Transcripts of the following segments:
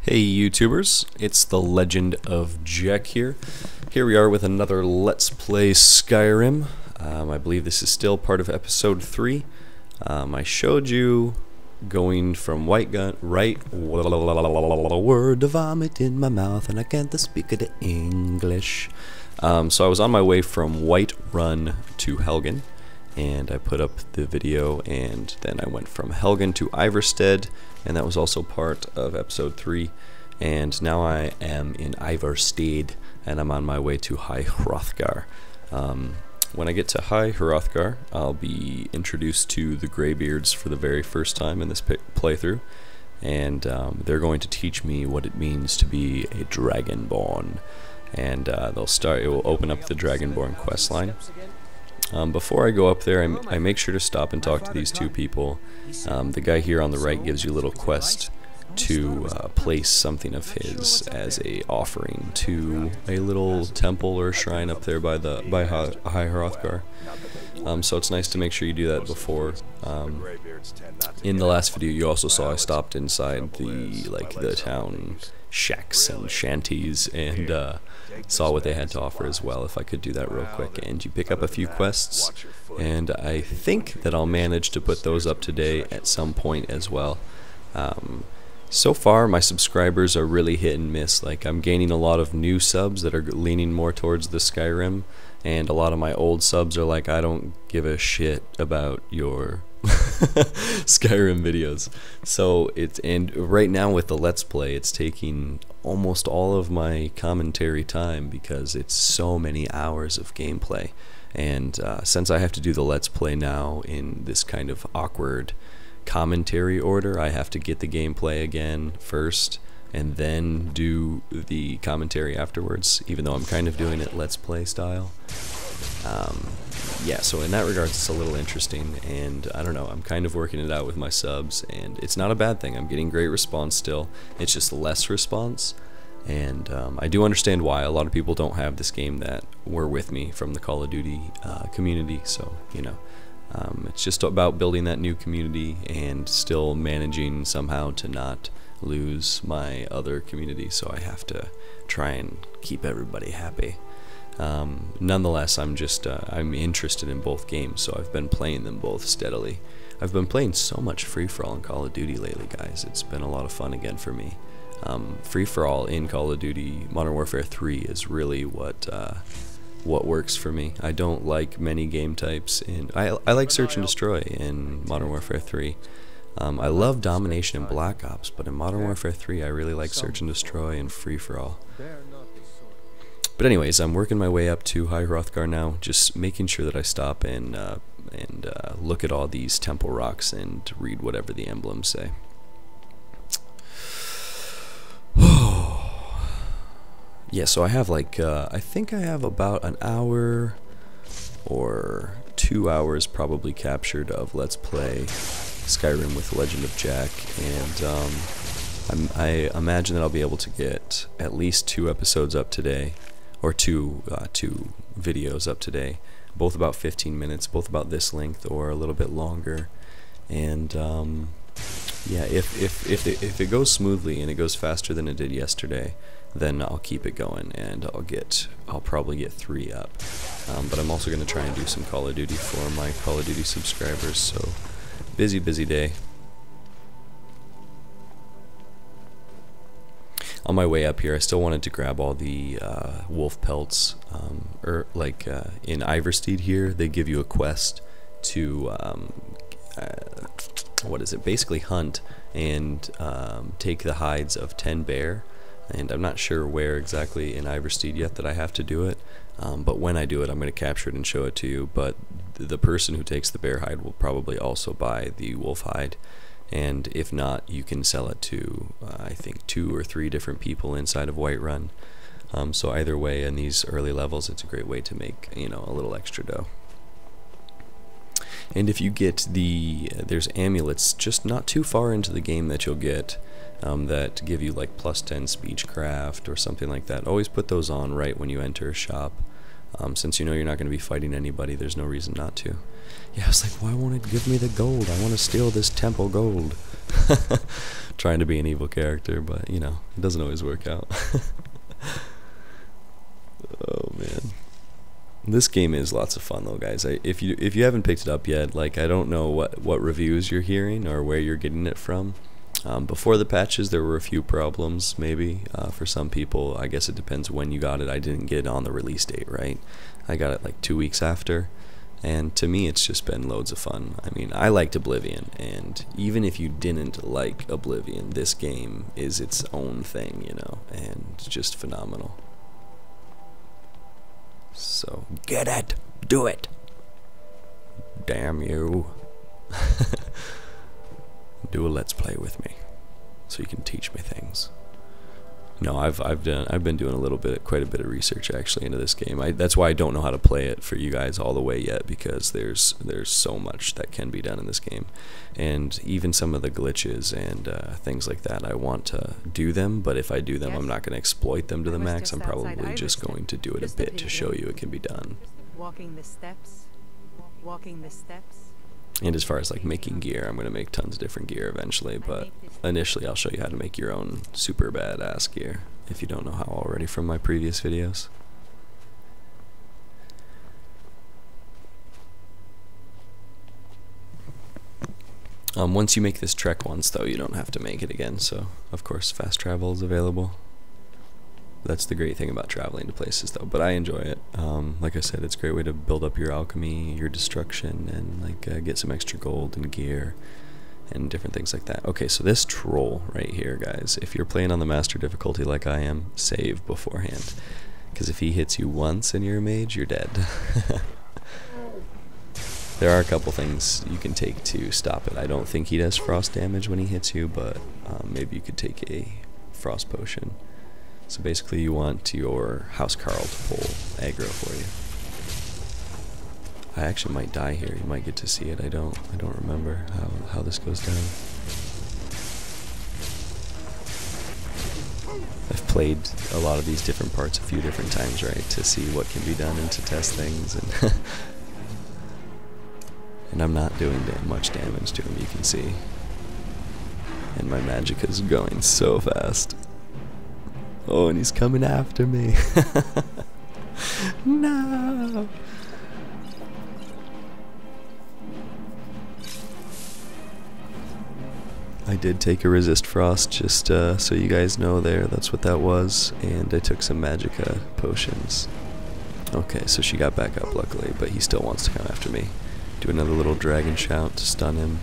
Hey YouTubers, it's the Legend of Jack here. Here we are with another Let's Play Skyrim. I believe this is still part of episode 3. I showed you going from word of vomit in my mouth and I can't speak the English. So I was on my way from Whiterun to Helgen, and I put up the video, and then I went from Helgen to Ivarstead, and that was also part of episode 3. And now I am in Ivarstead, and I'm on my way to Highhrothgar. When I get to Highhrothgar, I'll be introduced to the Greybeards for the very first time in this playthrough, and they're going to teach me what it means to be a Dragonborn. And it will open up the Dragonborn questline. Before I go up there, I make sure to stop and talk to these two people. The guy here on the right gives you a little quest to place something of his as a offering to a little temple or shrine up there by Highhrothgar. So it's nice to make sure you do that before. In the last video, you also saw I stopped inside the town shacks and shanties and saw what they had to offer as well, if I could do that real quick. And you pick up a few quests, and I think that I'll manage to put those up today at some point as well. So far my subscribers are really hit and miss. Like, I'm gaining a lot of new subs that are leaning more towards the Skyrim, and a lot of my old subs are like, I don't give a shit about your Skyrim videos. So and right now with the Let's Play, it's taking almost all of my commentary time because it's so many hours of gameplay. And since I have to do the Let's Play now in this kind of awkward commentary order, I have to get the gameplay again first and then do the commentary afterwards, even though I'm kind of doing it Let's Play style. Yeah, so in that regard it's a little interesting, and I don't know, I'm kind of working it out with my subs, and it's not a bad thing. I'm getting great response still, it's just less response, and I do understand why. A lot of people don't have this game that were with me from the Call of Duty community, so you know, it's just about building that new community and still managing somehow to not lose my other community, so I have to try and keep everybody happy. Nonetheless, I'm interested in both games, so I've been playing them both steadily. I've been playing so much free-for-all in Call of Duty lately, guys. It's been a lot of fun again for me. Free-for-all in Call of Duty Modern Warfare 3 is really what works for me. I don't like many game types, and I like Search and Destroy in Modern Warfare 3. I love Domination in Black Ops, but in Modern Warfare 3 I really like Search and Destroy and free-for-all. But anyways, I'm working my way up to Highhrothgar now, just making sure that I stop and look at all these temple rocks and read whatever the emblems say. Yeah, so I have like, I think I have about an hour or 2 hours probably captured of Let's Play Skyrim with LegendofJack, and I imagine that I'll be able to get at least 2 episodes up today, or two videos up today, both about 15 minutes, both about this length or a little bit longer. And yeah, if it goes smoothly and it goes faster than it did yesterday, then I'll keep it going, and I'll probably get 3 up. But I'm also going to try and do some Call of Duty for my Call of Duty subscribers, so busy day. On my way up here, I still wanted to grab all the wolf pelts. In Ivarstead here, they give you a quest to basically hunt and take the hides of 10 bear. And I'm not sure where exactly in Ivarstead yet that I have to do it, but when I do it, I'm going to capture it and show it to you. But the person who takes the bear hide will probably also buy the wolf hide, and if not, you can sell it to I think 2 or 3 different people inside of Whiterun. So either way, in these early levels, it's a great way to make, you know, a little extra dough. And if you get there's amulets just not too far into the game that you'll get that give you like +10 speechcraft or something like that. Always put those on right when you enter a shop. Since you know you're not going to be fighting anybody, there's no reason not to. Yeah, I was like, why won't it give me the gold? I want to steal this temple gold. Trying to be an evil character, but, you know, it doesn't always work out. Oh, man. This game is lots of fun, though, guys. If you haven't picked it up yet, like, I don't know what reviews you're hearing or where you're getting it from. Before the patches, there were a few problems, maybe, for some people. I guess it depends when you got it. I didn't get it on the release date, right? I got it like 2 weeks after. And to me, it's just been loads of fun. I mean, I liked Oblivion, and even if you didn't like Oblivion, this game is its own thing, you know, and just phenomenal. So, get it! Do it! Damn you. Do a let's play with me, so you can teach me things. No, I've been doing quite a bit of research actually into this game. That's why I don't know how to play it for you guys all the way yet, because there's so much that can be done in this game, and even some of the glitches and things like that. I want to do them, but if I do them, I'm not going to exploit them to the max. I'm probably just going to do it a bit to show you it can be done. Walking the steps. And as far as like making gear, I'm going to make tons of different gear eventually, but initially I'll show you how to make your own super badass gear, if you don't know how already from my previous videos. Once you make this trek once, though, you don't have to make it again, so of course fast travel is available. That's the great thing about traveling to places, though, but I enjoy it. Like I said, it's a great way to build up your alchemy, your destruction, and like get some extra gold and gear and different things like that. Okay, so this troll right here, guys, if you're playing on the master difficulty like I am, save beforehand, because if he hits you once and you're a mage, you're dead. There are a couple things you can take to stop it. I don't think he does frost damage when he hits you, but maybe you could take a frost potion. So basically you want your House Carl to pull aggro for you. I actually might die here. You might get to see it. I don't remember how this goes down. I've played a lot of these different parts a few different times, right, to see what can be done and to test things, and and I'm not doing much damage to him, you can see. And my magic is going so fast. Oh, and he's coming after me. No. I did take a resist frost, just so you guys know there, that's what that was, and I took some magicka potions. Okay, so she got back up luckily, but he still wants to come after me. Do another little dragon shout to stun him,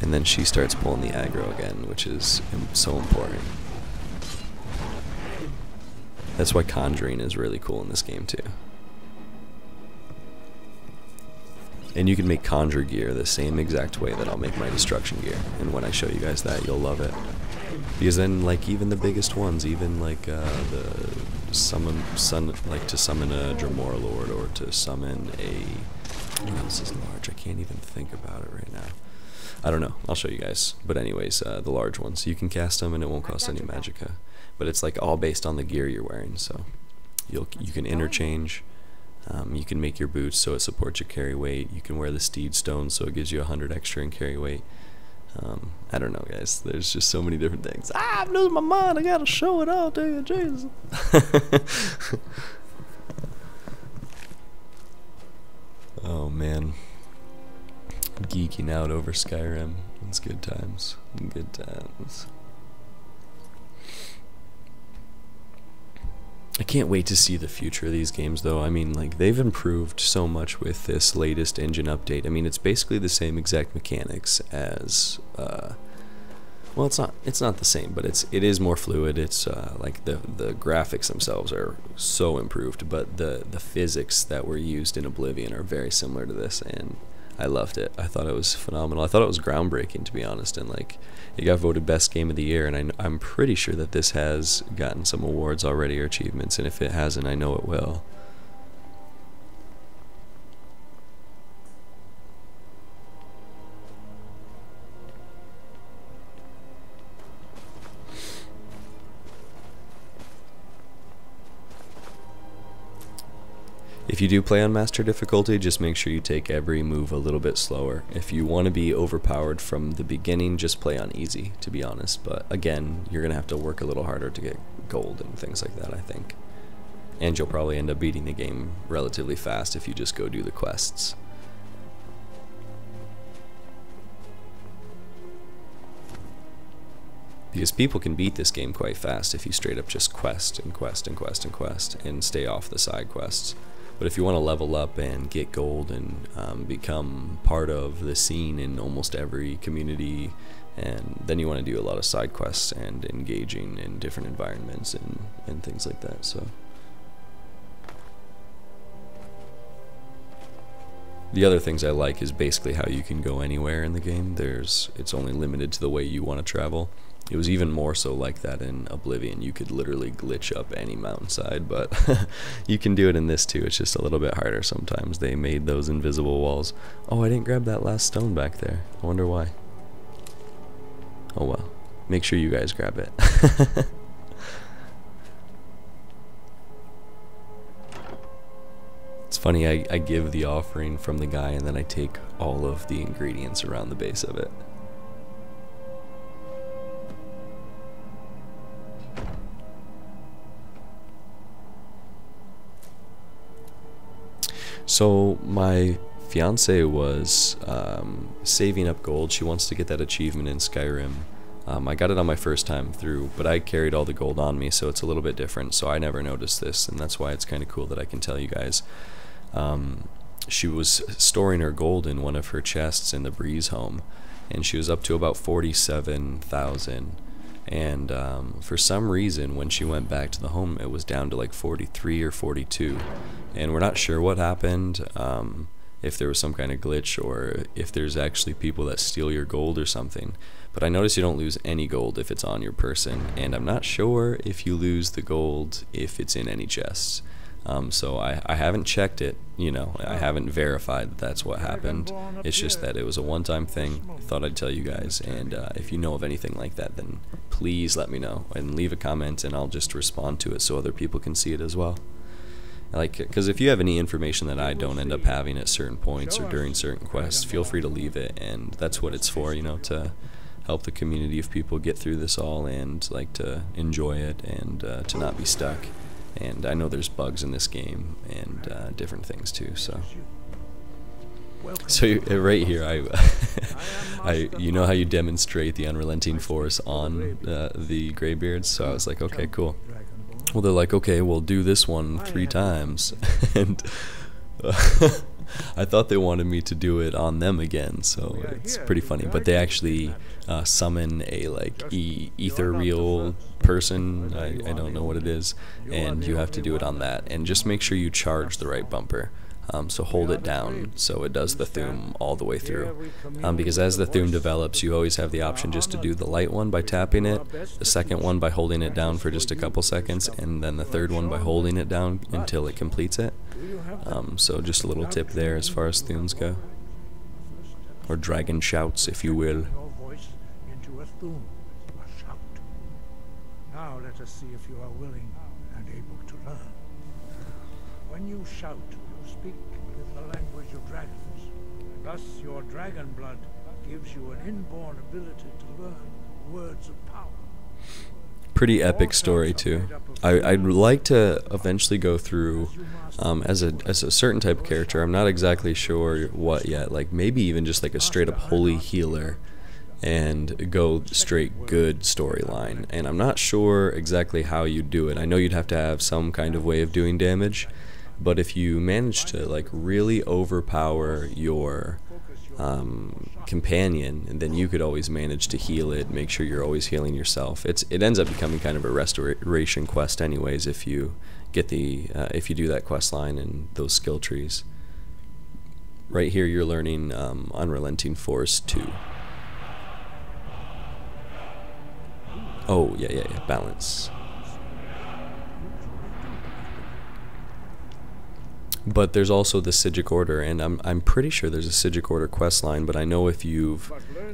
and then she starts pulling the aggro again, which is so important. That's why conjuring is really cool in this game too. And you can make conjure gear the same exact way that I'll make my destruction gear. And when I show you guys that, you'll love it. Because then, like, even the biggest ones, even like to summon a Dremora Lord, or to summon a, what else is large? I can't even think about it right now. I don't know. I'll show you guys. But anyways, the large ones, you can cast them and it won't cost any magicka. But it's like all based on the gear you're wearing, so you can interchange. You can make your boots so it supports your carry weight. You can wear the steed stone so it gives you 100 extra in carry weight. I don't know, guys. There's just so many different things. I'm losing my mind. I gotta show it all to you, Jesus. Oh man, geeking out over Skyrim. It's good times. Good times. I can't wait to see the future of these games, though. I mean, like, they've improved so much with this latest engine update. I mean, it's basically the same exact mechanics as, well, it's not the same, but it is more fluid. It's like the graphics themselves are so improved, but the physics that were used in Oblivion are very similar to this, and I loved it. I thought it was phenomenal. I thought it was groundbreaking, to be honest, and like, it got voted best game of the year, and I'm pretty sure that this has gotten some awards already or achievements, and if it hasn't, I know it will. If you do play on master difficulty, just make sure you take every move a little bit slower. If you want to be overpowered from the beginning, just play on easy, to be honest. But again, you're going to have to work a little harder to get gold and things like that, I think. And you'll probably end up beating the game relatively fast if you just go do the quests. Because people can beat this game quite fast if you straight up just quest and quest and quest and quest and stay off the side quests. But if you want to level up and get gold and become part of the scene in almost every community, and then you want to do a lot of side quests and engaging in different environments and things like that. So the other things I like is basically how you can go anywhere in the game. It's only limited to the way you want to travel. It was even more so like that in Oblivion. You could literally glitch up any mountainside, but you can do it in this too. It's just a little bit harder sometimes. They made those invisible walls. Oh, I didn't grab that last stone back there. I wonder why. Oh well. Make sure you guys grab it. It's funny, I give the offering from the guy and then I take all of the ingredients around the base of it. So my fiance was saving up gold. She wants to get that achievement in Skyrim. I got it on my first time through, but I carried all the gold on me, so it's a little bit different. So I never noticed this, and that's why it's kind of cool that I can tell you guys. She was storing her gold in one of her chests in the Breeze home, and she was up to about 47,000. And for some reason, when she went back to the home, it was down to like 43 or 42. And we're not sure what happened, if there was some kind of glitch or if there's actually people that steal your gold or something. But I noticed you don't lose any gold if it's on your person, and I'm not sure if you lose the gold if it's in any chests. So I haven't checked it, you know, I haven't verified that that's what happened. It's just that it was a one-time thing. I thought I'd tell you guys, and if you know of anything like that, then please let me know and leave a comment, and I'll just respond to it so other people can see it as well. Like, because if you have any information that I don't end up having at certain points or during certain quests, feel free to leave it, and that's what it's for, you know, to help the community of people get through this all and like to enjoy it and to not be stuck. And I know there's bugs in this game and different things too. So right here, you know how you demonstrate the Unrelenting force on the Greybeards. So I was like, okay, cool. Well, they're like, okay, we'll do this one 3 times, and I thought they wanted me to do it on them again. So it's pretty funny. But they actually summon a like ethereal person. I don't know what it is, and you have to do it on that. And just make sure you charge the right bumper. So hold it down so it does the Thume all the way through. Because as the Thume develops, you always have the option just to do the light one by tapping it, the second one by holding it down for just a couple seconds, and then the third one by holding it down until it completes it. So just a little tip there as far as Thumes go. Or dragon shouts, if you will. Now let us see if you are willing and able to learn. When you shout, you speak in the language of dragons. Thus your dragon blood gives you an inborn ability to learn words of power. Pretty epic story too. I'd like to eventually go through as a certain type of character. I'm not exactly sure what yet. Like maybe even just like a straight up holy healer, and go straight good storyline. And I'm not sure exactly how you do it. I know you'd have to have some kind of way of doing damage, but if you manage to like really overpower your companion, and then you could always manage to heal it, make sure you're always healing yourself. It ends up becoming kind of a restoration quest anyways if you get the if you do that quest line and those skill trees. Right here you're learning Unrelenting Force 2. Oh, yeah, balance. But there's also the Sigic Order, and I'm pretty sure there's a Sigic Order quest line, but I know if you've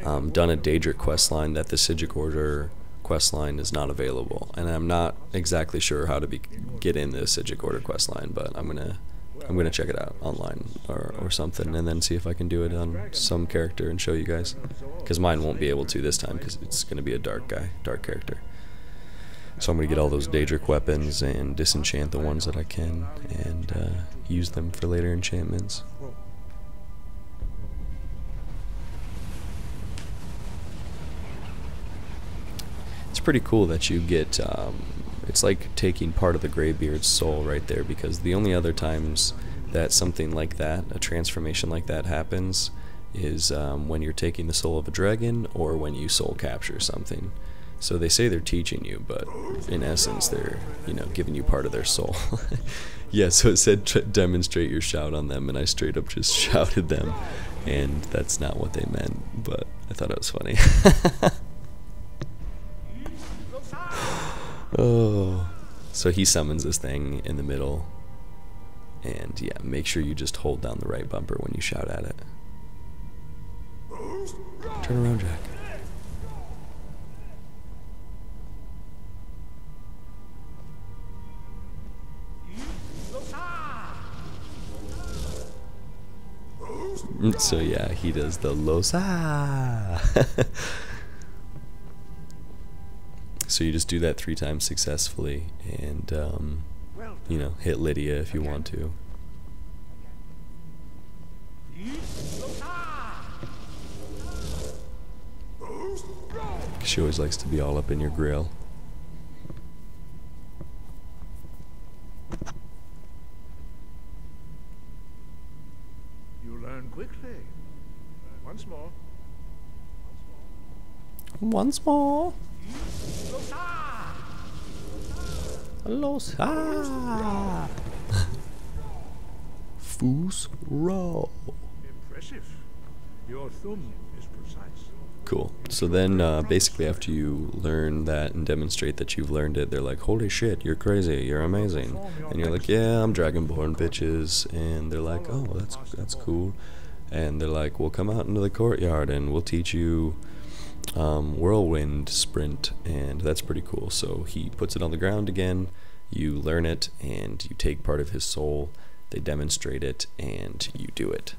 done a Daedric quest line that the Sigic Order quest line is not available. And I'm not exactly sure how to get in the Sigic Order quest line, but I'm gonna I'm gonna check it out online or something, and then see if I can do it on some character and show you guys. Because mine won't be able to this time, because it's gonna be a dark character. So I'm gonna get all those Daedric weapons and disenchant the ones that I can, and use them for later enchantments. It's pretty cool that you get, it's like taking part of the Greybeard's soul right there, because the only other times that something like that, a transformation like that happens, is when you're taking the soul of a dragon, or when you soul capture something. So they say they're teaching you, but in essence they're, you know, giving you part of their soul. Yeah, so it said demonstrate your shout on them, and I straight up just shouted them, and that's not what they meant, but I thought it was funny. Oh, so he summons this thing in the middle, and yeah, make sure you just hold down the right bumper when you shout at it. Turn around, Jack. So yeah, he does the Losa. So you just do that 3 times successfully, and you know, hit Lydia if you want to. She always likes to be all up in your grill. You learn quickly. Once more. Once more. Losa. Foos row. Impressive. Your thumb is precise. Cool. So then basically after you learn that and demonstrate that you've learned it, they're like, holy shit, you're crazy, you're amazing. And you're like, yeah, I'm Dragonborn, bitches. And they're like, oh, that's cool. And they're like, well, come out into the courtyard and we'll teach you whirlwind sprint, and that's pretty cool. So he puts it on the ground again, you learn it, and you take part of his soul, they demonstrate it, and you do it.